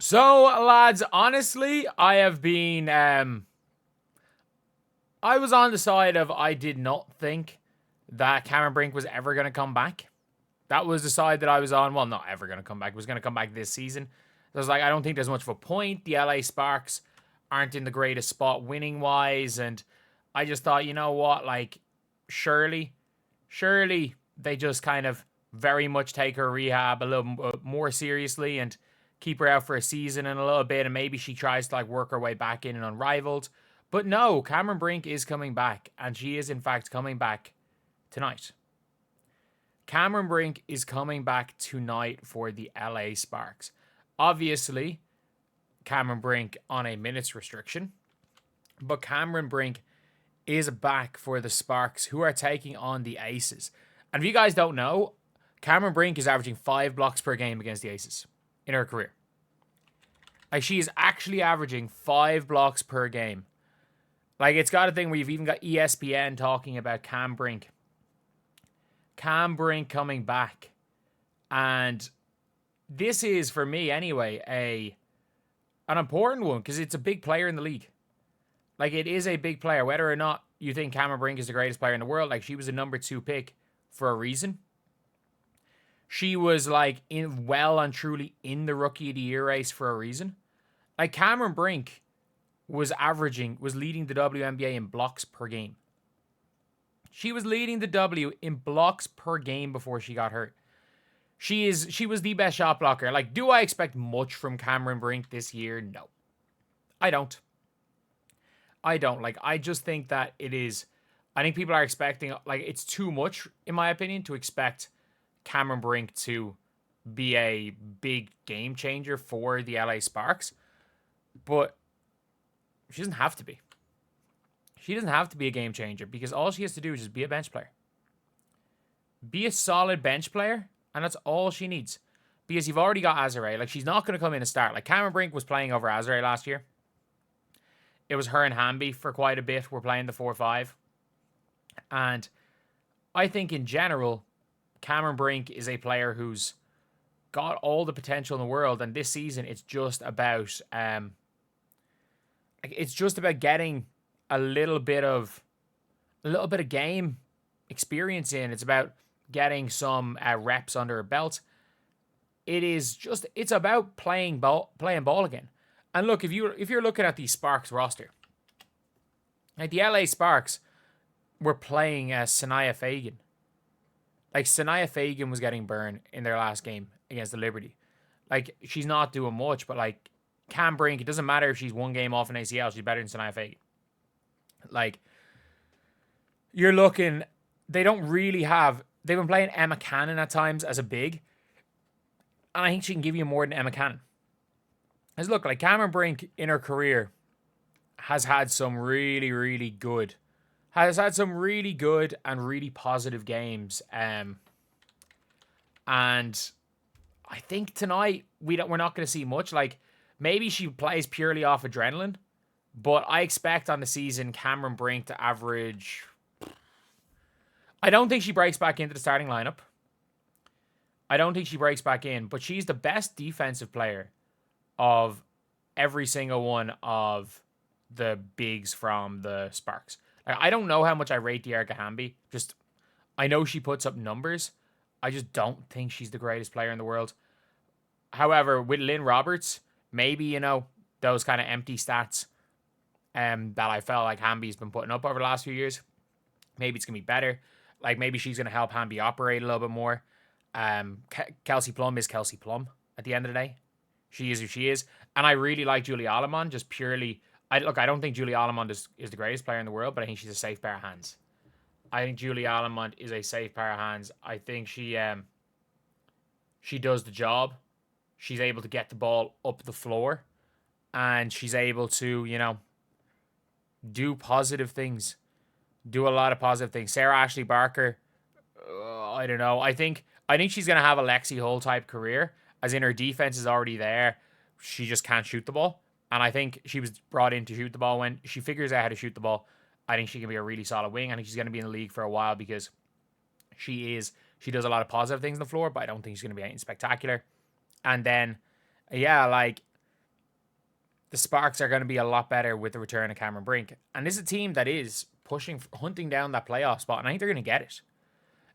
So, lads, honestly, I have been, I was on the side of I did not think that Cameron Brink was ever going to come back. That was the side that I was on. Well, not ever going to come back. It was going to come back this season. I was like, I don't think there's much of a point. The LA Sparks aren't in the greatest spot winning wise. And I just thought, you know what? Like, surely they just kind of very much take her rehab a little more seriously and keep her out for a season and a little bit. And maybe she tries to like work her way back in and unrivaled. But no, Cameron Brink is coming back. And she is, in fact, coming back tonight. Cameron Brink is coming back tonight for the LA Sparks. Obviously, Cameron Brink on a minutes restriction, but Cameron Brink is back for the Sparks, who are taking on the Aces. And if you guys don't know, Cameron Brink is averaging 5 blocks per game against the Aces in her career. Like, she is actually averaging 5 blocks per game. Like, it's got a thing where you've even got ESPN talking about Cam Brink coming back. And this is, for me anyway, an important one because it's a big player in the league. Like, it is a big player. Whether or not you think Cameron Brink is the greatest player in the world, like, she was a number 2 pick for a reason. She was, like, well and truly in the Rookie of the Year race for a reason. Like, Cameron Brink was leading the WNBA in blocks per game. She was leading the W in blocks per game before she got hurt. She was the best shot blocker. Like, do I expect much from Cameron Brink this year? No. I don't. Like, I just think that I think people are expecting, like, it's too much, in my opinion, to expect Cameron Brink to be a big game changer for the LA Sparks. But she doesn't have to be. She doesn't have to be a game changer because all she has to do is just be a bench player. Be a solid bench player, and that's all she needs. Because you've already got Azare. Like, she's not going to come in and start. Like, Cameron Brink was playing over Azare last year. It was her and Hamby for quite a bit. We're playing the 4-5. And I think in general, Cameron Brink is a player who's got all the potential in the world. And this season, it's just about getting a little bit of game experience in. It's about getting some reps under her belt. It's about playing ball again. And look, if you're looking at the Sparks roster, like, the LA Sparks were playing Sanaya Fagan. Like, Sanaya Fagan was getting burned in their last game against the Liberty. Like, she's not doing much, but like, Cam Brink, it doesn't matter if she's one game off an ACL, she's better than Sanaya Fagan. Like, you're looking, they've been playing Emma Cannon at times as a big, and I think she can give you more than Emma Cannon. Because look, like, Cameron Brink in her career has had some really, really good and really positive games. And I think tonight we're not going to see much. Like, maybe she plays purely off adrenaline, but I expect on the season Cameron Brink to average. I don't think she breaks back into the starting lineup. I don't think she breaks back in, but she's the best defensive player of every single one of the bigs from the Sparks. Like, I don't know how much I rate Dearica Hamby. Just, I know she puts up numbers. I just don't think she's the greatest player in the world. However, with Lynn Roberts, maybe, those kind of empty stats that I felt like Hamby's been putting up over the last few years, maybe it's going to be better. Like, maybe she's going to help Hamby operate a little bit more. Kelsey Plum is Kelsey Plum at the end of the day. She is who she is. And I really like Julie Alamon, just purely. I don't think Julie Alamon is the greatest player in the world, but I think she's a safe pair of hands. I think Julie Alamon is a safe pair of hands. I think she does the job. She's able to get the ball up the floor, and she's able to, do positive things. Do a lot of positive things. Sarah Ashley Barker, I don't know. I think she's going to have a Lexi Hull type career, as in her defense is already there. She just can't shoot the ball. And I think she was brought in to shoot the ball. When she figures out how to shoot the ball, I think she can be a really solid wing. I think she's going to be in the league for a while because she does a lot of positive things on the floor, but I don't think she's going to be anything spectacular. And then, yeah, like, the Sparks are going to be a lot better with the return of Cameron Brink. And this is a team that is hunting down that playoff spot, and I think they're going to get it.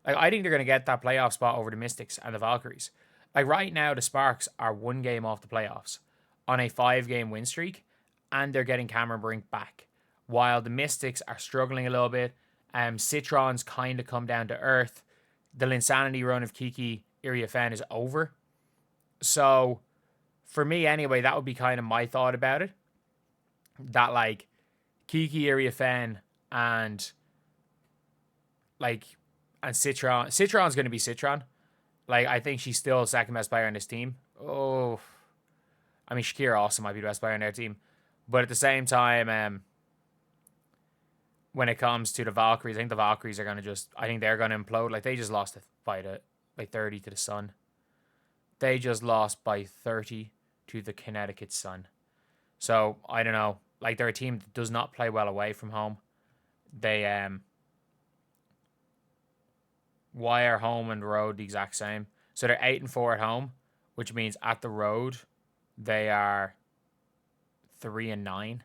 Like, I think they're going to get that playoff spot over the Mystics and the Valkyries. Like, right now, the Sparks are 1 game off the playoffs on a 5-game win streak, and they're getting Cameron Brink back. While the Mystics are struggling a little bit, Citron's kind of come down to earth. The Linsanity run of Kiki Iriafen is over. So, for me anyway, that would be kind of my thought about it. That, like, Kiki Iriafen and Citron's going to be Citron. Like, I think she's still second best player on this team. Oh, I mean, Shakira also might be the best player on their team. But at the same time, when it comes to the Valkyries, I think the Valkyries are going to I think they're going to implode. Like, they just lost by 30 to the Sun. They just lost by 30 to the Connecticut Sun. So, I don't know. Like, they're a team that does not play well away from home. They, wire home and road the exact same. So they're 8-4 at home, which means at the road they are 3-9.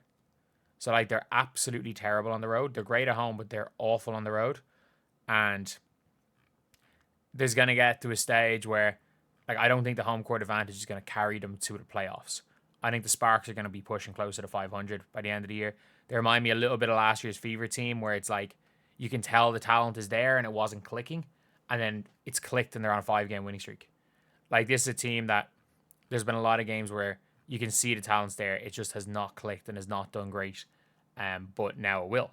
So like they're absolutely terrible on the road. They're great at home, but they're awful on the road. And there's gonna get to a stage where, like, I don't think the home court advantage is gonna carry them to the playoffs. I think the Sparks are gonna be pushing closer to 500 by the end of the year. They remind me a little bit of last year's Fever team, where it's like you can tell the talent is there and it wasn't clicking. And then it's clicked and they're on a 5-game winning streak. Like, this is a team that there's been a lot of games where you can see the talent's there. It just has not clicked and has not done great. But now it will.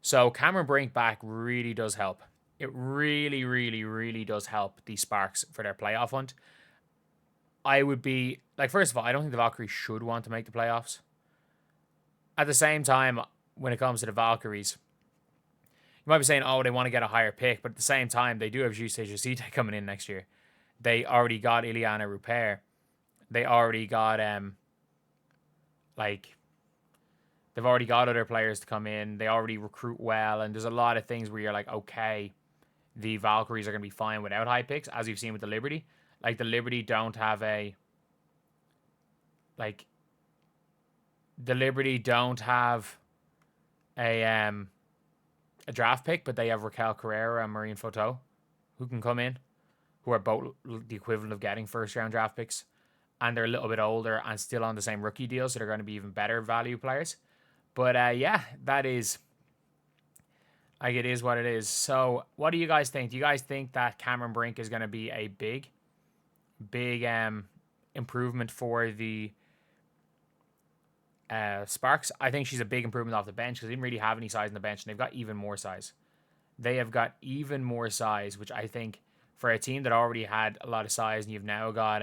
So Cameron Brink back really does help. It really, really, really does help the Sparks for their playoff hunt. I would be, like, first of all, I don't think the Valkyries should want to make the playoffs. At the same time, when it comes to the Valkyries, you might be saying, oh, they want to get a higher pick, but at the same time, they do have Jusite coming in next year. They already got Ileana Rupert. They already got, they've already got other players to come in. They already recruit well, and there's a lot of things where you're like, okay, the Valkyries are going to be fine without high picks, as you've seen with the Liberty. Like, the Liberty don't have a, a draft pick, but they have Raquel Carrera and Marine Foto who can come in, who are both the equivalent of getting first-round draft picks. And they're a little bit older and still on the same rookie deal, so they're going to be even better value players. But yeah, that is, like, it is what it is. So what do you guys think? Do you guys think that Cameron Brink is going to be a big improvement for the Sparks? I think she's a big improvement off the bench because they didn't really have any size on the bench, and they've got even more size. They have got even more size, which I think for a team that already had a lot of size, and you've now got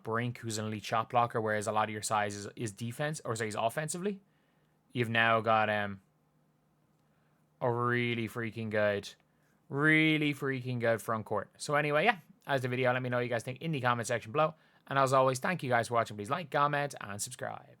Brink, who's an elite shot blocker, whereas a lot of your size is defense, or say, is offensively. You've now got a really freaking good front court. So anyway, yeah, that's the video. Let me know what you guys think in the comment section below. And as always, thank you guys for watching. Please like, comment, and subscribe.